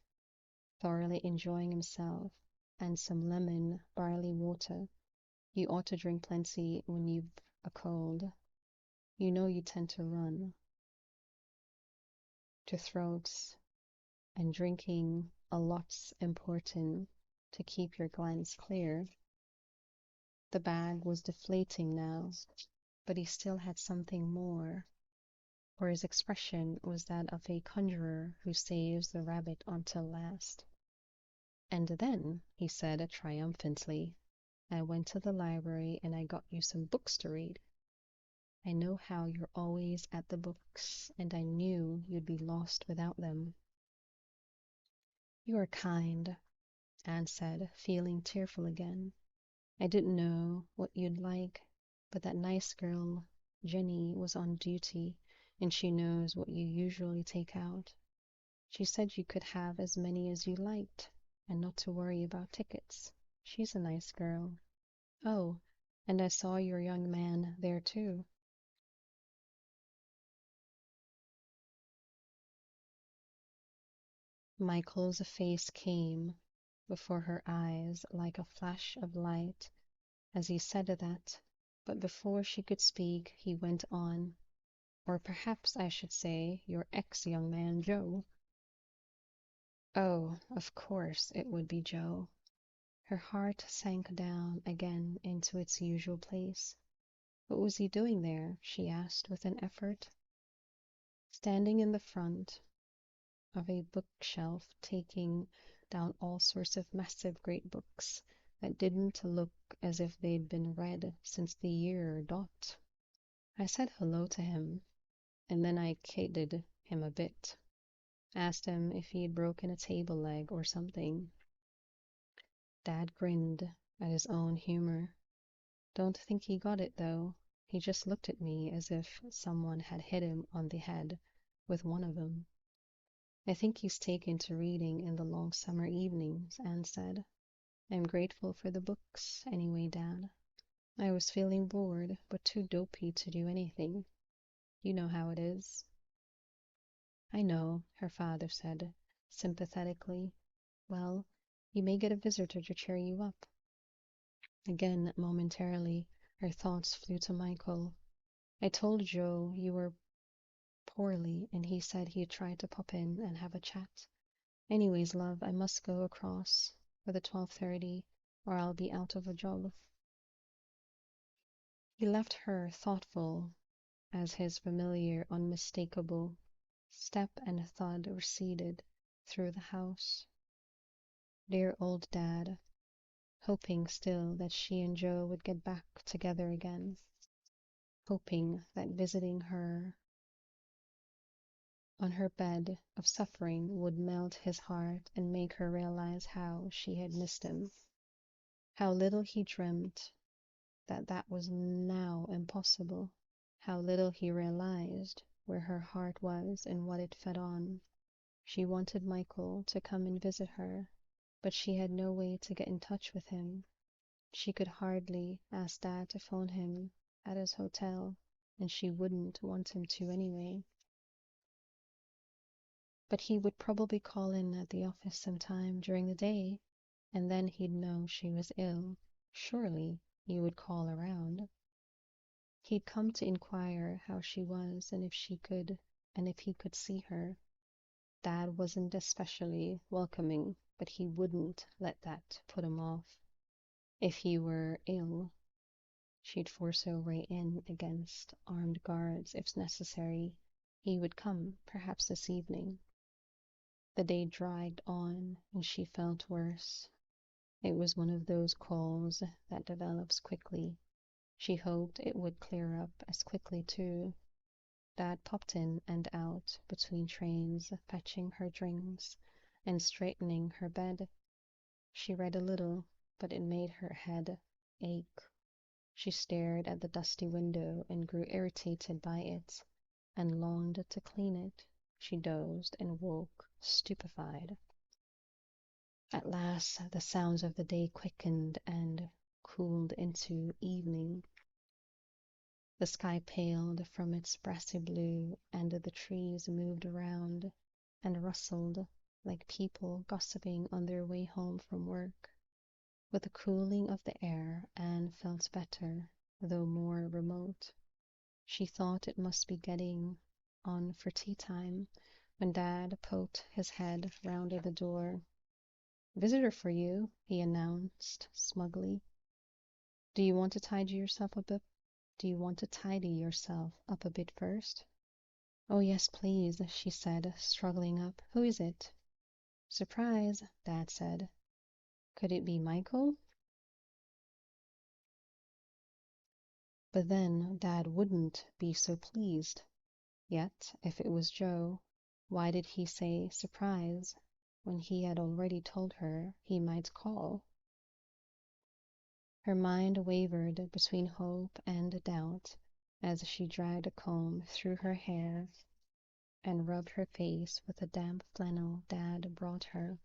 thoroughly enjoying himself, and some lemon barley water. You ought to drink plenty when you've a cold. You know you tend to run to throats, and drinking a lot's important to keep your glands clear. The bag was deflating now. but he still had something more, for his expression was that of a conjurer who saves the rabbit until last. "And then," he said triumphantly, "I went to the library and I got you some books to read. I know how you're always at the books, and I knew you'd be lost without them." "You are kind," Anne said, feeling tearful again. "I didn't know what you'd like, but that nice girl, Jenny, was on duty, and she knows what you usually take out. She said you could have as many as you liked, and not to worry about tickets. She's a nice girl. Oh, and I saw your young man there too." Michael's face came before her eyes like a flash of light as he said that, but before she could speak he went on, "Or perhaps I should say your ex-young man, Joe." Oh, of course it would be Joe. Her heart sank down again into its usual place. What was he doing there? She asked with an effort. Standing in the front of a bookshelf, taking down all sorts of massive great books that didn't look as if they'd been read since the year dot. I said hello to him, and then I kidded him a bit. Asked him if he'd broken a table leg or something. Dad grinned at his own humor. Don't think he got it, though. He just looked at me as if someone had hit him on the head with one of them. "I think he's taken to reading in the long summer evenings," Anne said. "I'm grateful for the books, anyway, Dad. I was feeling bored, but too dopey to do anything. You know how it is." "I know," her father said sympathetically. "Well, you may get a visitor to cheer you up." Again, momentarily, her thoughts flew to Michael. "I told Joe you were poorly, and he said he'd try to pop in and have a chat. Anyways, love, I must go across for the 12:30, or I'll be out of a job." He left her thoughtful as his familiar, unmistakable step and thud receded through the house. Dear old Dad, hoping still that she and Joe would get back together again, hoping that visiting her on her bed of suffering would melt his heart and make her realize how she had missed him. How little he dreamt that that was now impossible. How little he realized where her heart was and what it fed on. She wanted Michael to come and visit her, but she had no way to get in touch with him. She could hardly ask Dad to phone him at his hotel, and she wouldn't want him to anyway. But he would probably call in at the office sometime during the day, and then he'd know she was ill. Surely he would call around. He'd come to inquire how she was and if he could see her. Dad wasn't especially welcoming, but he wouldn't let that put him off. If he were ill, she'd force her way in against armed guards if necessary. He would come, perhaps this evening. The day dragged on, and she felt worse. It was one of those colds that develops quickly. She hoped it would clear up as quickly, too. Dad popped in and out between trains, fetching her drinks and straightening her bed. She read a little, but it made her head ache. She stared at the dusty window and grew irritated by it, and longed to clean it. She dozed and woke, stupefied. At last the sounds of the day quickened and cooled into evening. The sky paled from its brassy blue, and the trees moved around and rustled like people gossiping on their way home from work. With the cooling of the air, Anne felt better, though more remote. She thought it must be getting on for tea time when Dad poked his head round the door. "Visitor for you," he announced smugly. "Do you want to tidy yourself up Do you want to tidy yourself up a bit first? Oh, yes, please, she said, struggling up. Who is it? Surprise, Dad said. Could it be Michael? But then Dad wouldn't be so pleased. Yet, if it was Joe, why did he say surprise when he had already told her he might call? Her mind wavered between hope and doubt as she dragged a comb through her hair and rubbed her face with a damp flannel Dad brought her.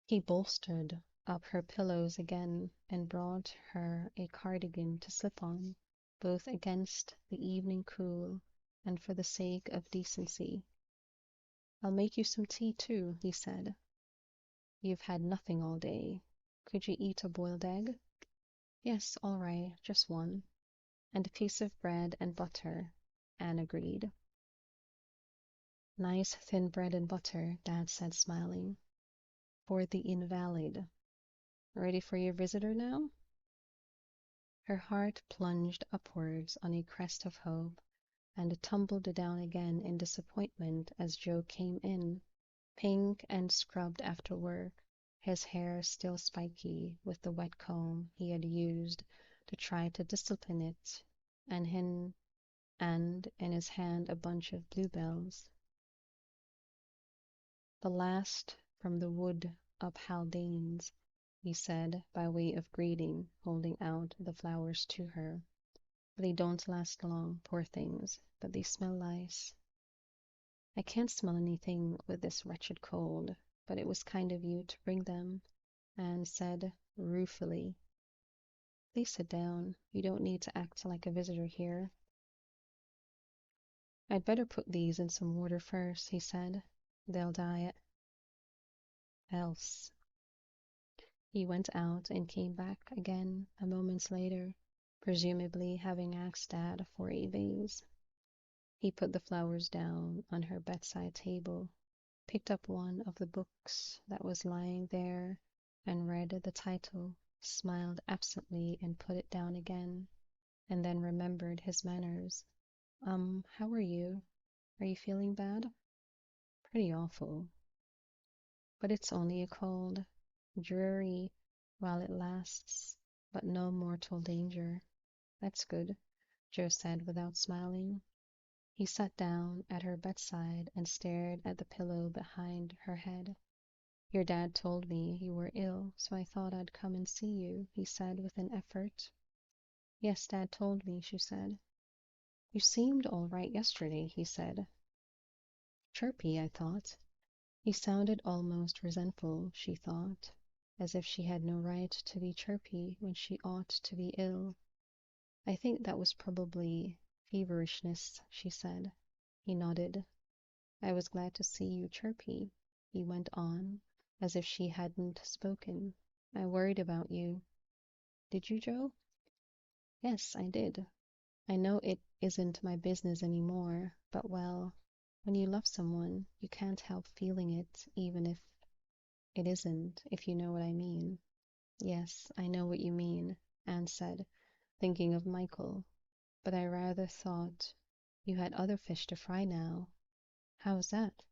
He bolstered up her pillows again and brought her a cardigan to slip on, both against the evening cool and for the sake of decency. I'll make you some tea too, he said. You've had nothing all day. Could you eat a boiled egg? Yes, all right, just one. And a piece of bread and butter, Anne agreed. Nice thin bread and butter, Dad said, smiling. For the invalid. Ready for your visitor now? Her heart plunged upwards on a crest of hope and tumbled down again in disappointment as Joe came in, pink and scrubbed after work, his hair still spiky with the wet comb he had used to try to discipline it, and in his hand a bunch of bluebells. The last from the wood of Haldanes, he said by way of greeting, holding out the flowers to her. They don't last long, poor things, but they smell nice. I can't smell anything with this wretched cold, but it was kind of you to bring them, Anne said ruefully. Please sit down. You don't need to act like a visitor here. I'd better put these in some water first, he said. They'll die else. He went out and came back again a moment later, presumably having asked Dad for a vase. He put the flowers down on her bedside table, picked up one of the books that was lying there, and read the title, smiled absently and put it down again, and then remembered his manners. How are you? Are you feeling bad? Pretty awful. But it's only a cold. Dreary while it lasts, but no mortal danger. That's good, Joe said without smiling. He sat down at her bedside and stared at the pillow behind her head. Your dad told me you were ill, so I thought I'd come and see you, he said with an effort. Yes, Dad told me, she said. You seemed all right yesterday, he said. Chirpy, I thought. He sounded almost resentful, she thought, as if she had no right to be chirpy when she ought to be ill. I think that was probably feverishness, she said. He nodded. I was glad to see you chirpy, he went on, as if she hadn't spoken. I worried about you. Did you, Joe? Yes, I did. I know it isn't my business anymore, but well, when you love someone, you can't help feeling it, even if it isn't, if you know what I mean. Yes, I know what you mean, Anne said, thinking of Michael. But I rather thought you had other fish to fry now. How's that?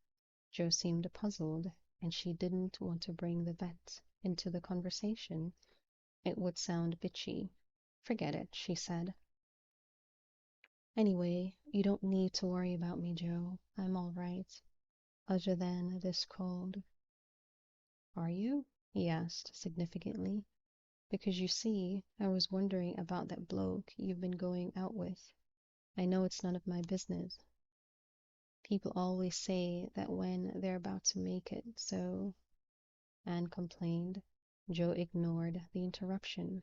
Joe seemed puzzled, and she didn't want to bring the vet into the conversation. It would sound bitchy. Forget it, she said. Anyway, you don't need to worry about me, Joe. I'm all right, other than this cold. Are you? He asked significantly. Because you see, I was wondering about that bloke you've been going out with. I know it's none of my business. People always say that when they're about to make it, so, Anne complained. Joe ignored the interruption.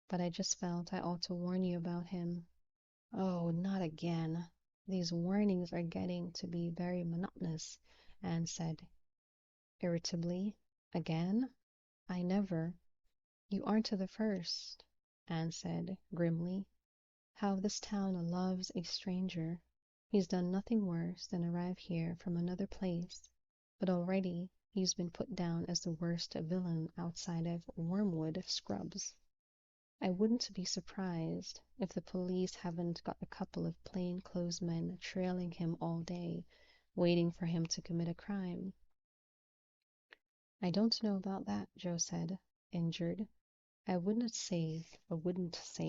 But I just felt I ought to warn you about him. Oh, not again. These warnings are getting to be very monotonous, Anne said irritably. Again? I never. You aren't the first, Anne said grimly. How this town loves a stranger. He's done nothing worse than arrive here from another place, but already he's been put down as the worst villain outside of Wormwood Scrubs. I wouldn't be surprised if the police haven't got a couple of plainclothes men trailing him all day, waiting for him to commit a crime. I don't know about that, Joe said, injured. I wouldn't say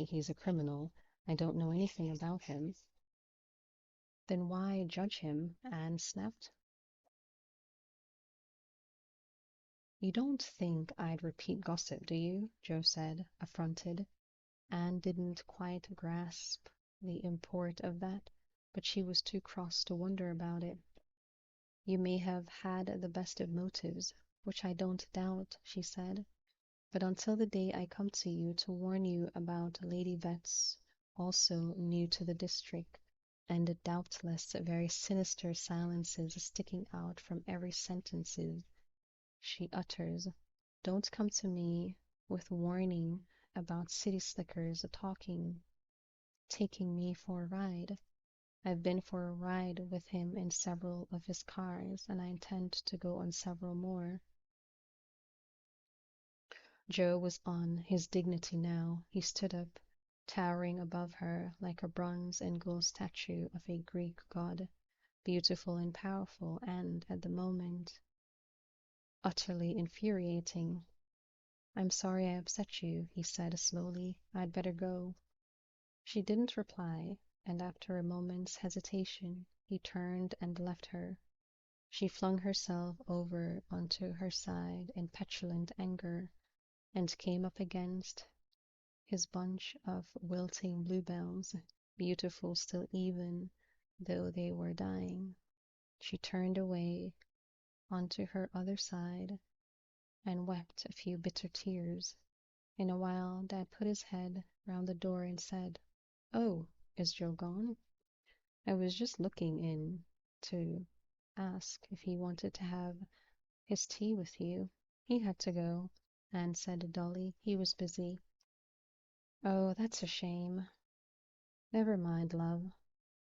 he's a criminal. I don't know anything about him. Then why judge him? Anne snapped. You don't think I'd repeat gossip, do you? Joe said, affronted. Anne didn't quite grasp the import of that, but she was too cross to wonder about it. You may have had the best of motives, which I don't doubt, she said, but until the day I come to you to warn you about Lady Vet's, also new to the district, and doubtless very sinister silences sticking out from every sentence she utters, don't come to me with warning about city slickers taking me for a ride. I've been for a ride with him in several of his cars, and I intend to go on several more. Joe was on his dignity now. He stood up, towering above her like a bronze and gold statue of a Greek god, beautiful and powerful, and, at the moment, utterly infuriating. I'm sorry I upset you, he said slowly. I'd better go. She didn't reply, and after a moment's hesitation, he turned and left her. She flung herself over onto her side in petulant anger and came up against his bunch of wilting bluebells, beautiful still even though they were dying. She turned away onto her other side and wept a few bitter tears. In a while Dad put his head round the door and said, "Oh, is Joe gone? I was just looking in to ask if he wanted to have his tea with you." "He had to go," Anne said dully. "He was busy." "Oh, that's a shame." "Never mind, love.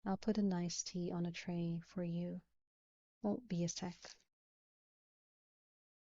I'll put a nice tea on a tray for you. Won't be a sec."